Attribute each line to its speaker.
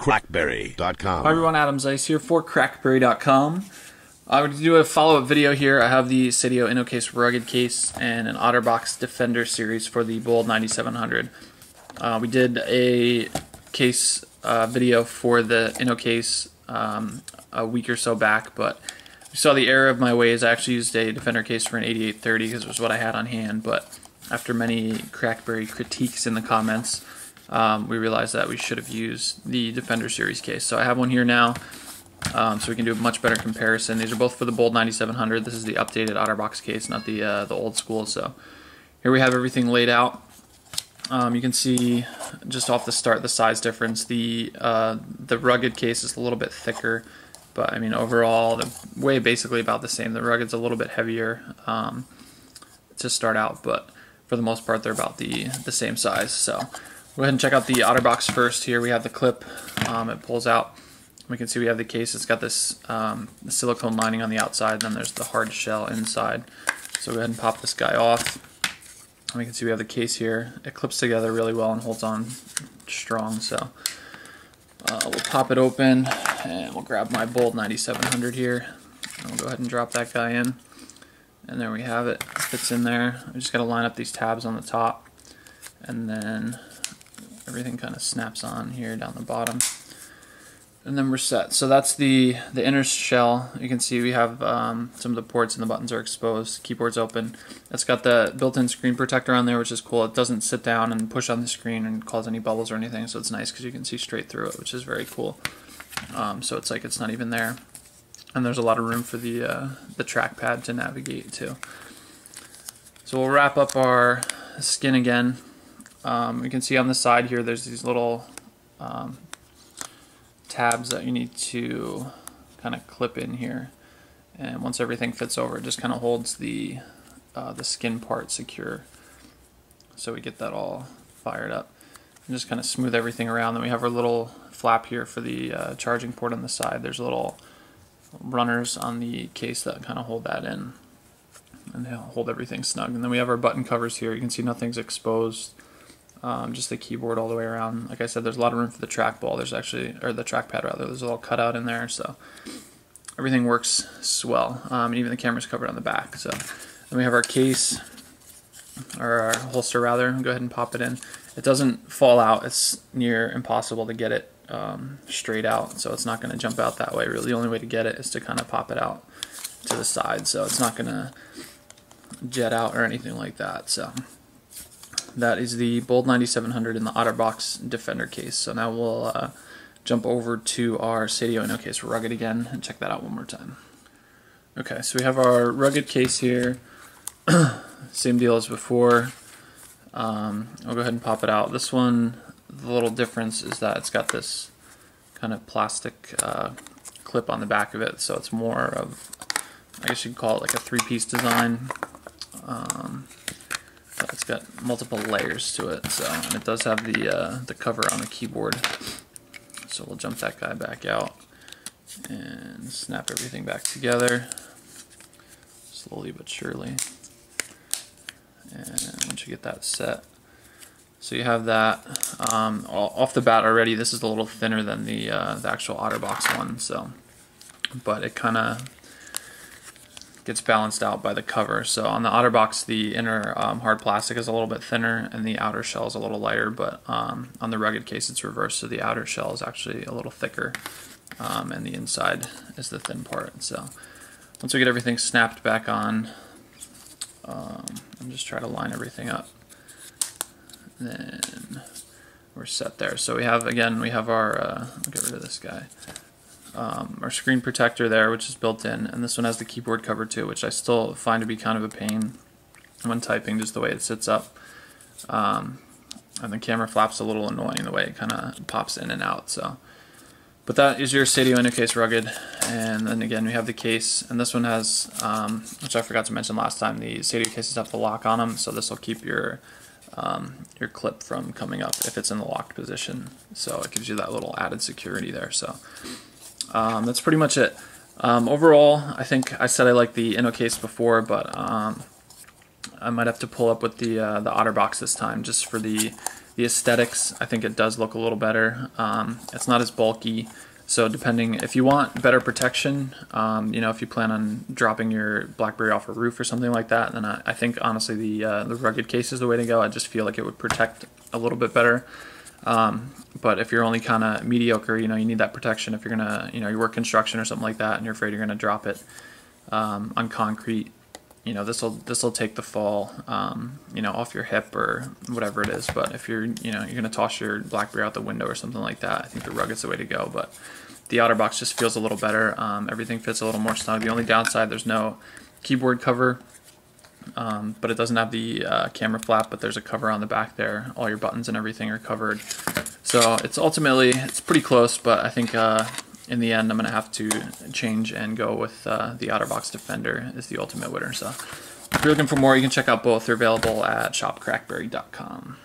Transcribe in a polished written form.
Speaker 1: BlackBerry.com.
Speaker 2: Hi everyone, Adam Zeiss here for BlackBerry.com. I would do a follow-up video here. I have the Seidio Innocase rugged case and an OtterBox Defender series for the Bold 9700. We did a case video for the Innocase a week or so back, but you saw the error of my ways. I actually used a Defender case for an 8830 because it was what I had on hand, but after many BlackBerry critiques in the comments, we realized that we should have used the Defender series case. So I have one here now, so we can do a much better comparison. These are both for the Bold 9700. This is the updated OtterBox case, not the old school. So here we have everything laid out. You can see just off the start the size difference. The rugged case is a little bit thicker, but I mean overall the weight basically about the same. The rugged's a little bit heavier to start out, but for the most part they're about the same size. So go ahead and check out the OtterBox first. Here we have the clip. It pulls out. We can see we have the case. It's got this silicone lining on the outside, and then there's the hard shell inside. So go ahead and pop this guy off. We can see we have the case here. It clips together really well and holds on strong. So we'll pop it open, and we'll grab my Bold 9700 here. And we'll go ahead and drop that guy in. And there we have it. It fits in there. I just got to line up these tabs on the top, and then everything kind of snaps on here down the bottom, and then we're set. So that's the inner shell. You can see we have some of the ports and the buttons are exposed. Keyboard's open. It's got the built-in screen protector on there, which is cool. It doesn't sit down and push on the screen and cause any bubbles or anything, so it's nice because you can see straight through it, which is very cool. So it's like it's not even there. And there's a lot of room for the trackpad to navigate too. So we'll wrap up our skin again. You can see on the side here there's these little tabs that you need to kind of clip in here, and once everything fits over, it just kind of holds the skin part secure. So we get that all fired up and just kind of smooth everything around. Then we have our little flap here for the charging port on the side. There's little runners on the case that kind of hold that in and hold everything snug. And then we have our button covers here. You can see nothing's exposed. Just the keyboard all the way around. Like I said, there's a lot of room for the trackball. There's actually, or the trackpad rather. There's a little cutout in there, so everything works swell. And even the camera's covered on the back. So then we have our case, or our holster rather. Go ahead and pop it in. It doesn't fall out. It's near impossible to get it straight out, so it's not going to jump out that way. Really, the only way to get it is to kind of pop it out to the side, so it's not going to jet out or anything like that. So that is the Bold 9700 in the OtterBox Defender case. So now we'll jump over to our Seidio Innocase rugged again and check that out one more time. Okay, so we have our rugged case here. Same deal as before. I'll go ahead and pop it out. This one, the little difference is that it's got this kind of plastic clip on the back of it, so it's more of, I guess you'd call it like a three-piece design. But it's got multiple layers to it, so, and it does have the cover on the keyboard. So we'll jump that guy back out and snap everything back together, slowly but surely. And once you get that set, so you have that. Off the bat already, this is a little thinner than the actual OtterBox one, so, but it kind of gets balanced out by the cover. So on the OtterBox, the inner hard plastic is a little bit thinner and the outer shell is a little lighter, but on the rugged case it's reversed, so the outer shell is actually a little thicker and the inside is the thin part. So once we get everything snapped back on, I'm just trying to line everything up, then we're set there. So we have, again, we have our, I'll get rid of this guy, our screen protector there, which is built in, and this one has the keyboard cover too, which I still find to be kind of a pain when typing, just the way it sits up. And the camera flap's a little annoying the way it kind of pops in and out. So, but that is your Seidio Innocase rugged, and then again we have the case, and this one has, which I forgot to mention last time, the Seidio cases have the lock on them, so this will keep your clip from coming up if it's in the locked position. So it gives you that little added security there. So that's pretty much it. Overall, I think I said I like the Innocase before, but I might have to pull up with the OtterBox this time, just for the the aesthetics, I think it does look a little better. It's not as bulky. So depending, if you want better protection, you know, if you plan on dropping your BlackBerry off a roof or something like that, then I think honestly the rugged case is the way to go. I just feel like it would protect a little bit better. But if you're only kind of mediocre, you know, you need that protection. If you're gonna, you know, you work construction or something like that, and you're afraid you're gonna drop it on concrete, you know, this will take the fall, you know, off your hip or whatever it is. But if you're, you know, you're gonna toss your BlackBerry out the window or something like that, I think the rugged's the way to go. But the OtterBox just feels a little better. Everything fits a little more snug. The only downside, there's no keyboard cover, but it doesn't have the camera flap. But there's a cover on the back there. All your buttons and everything are covered. So it's ultimately, it's pretty close. But I think in the end, I'm gonna have to change and go with the OtterBox Defender is the ultimate winner. So if you're looking for more, you can check out both. They're available at shopcrackberry.com.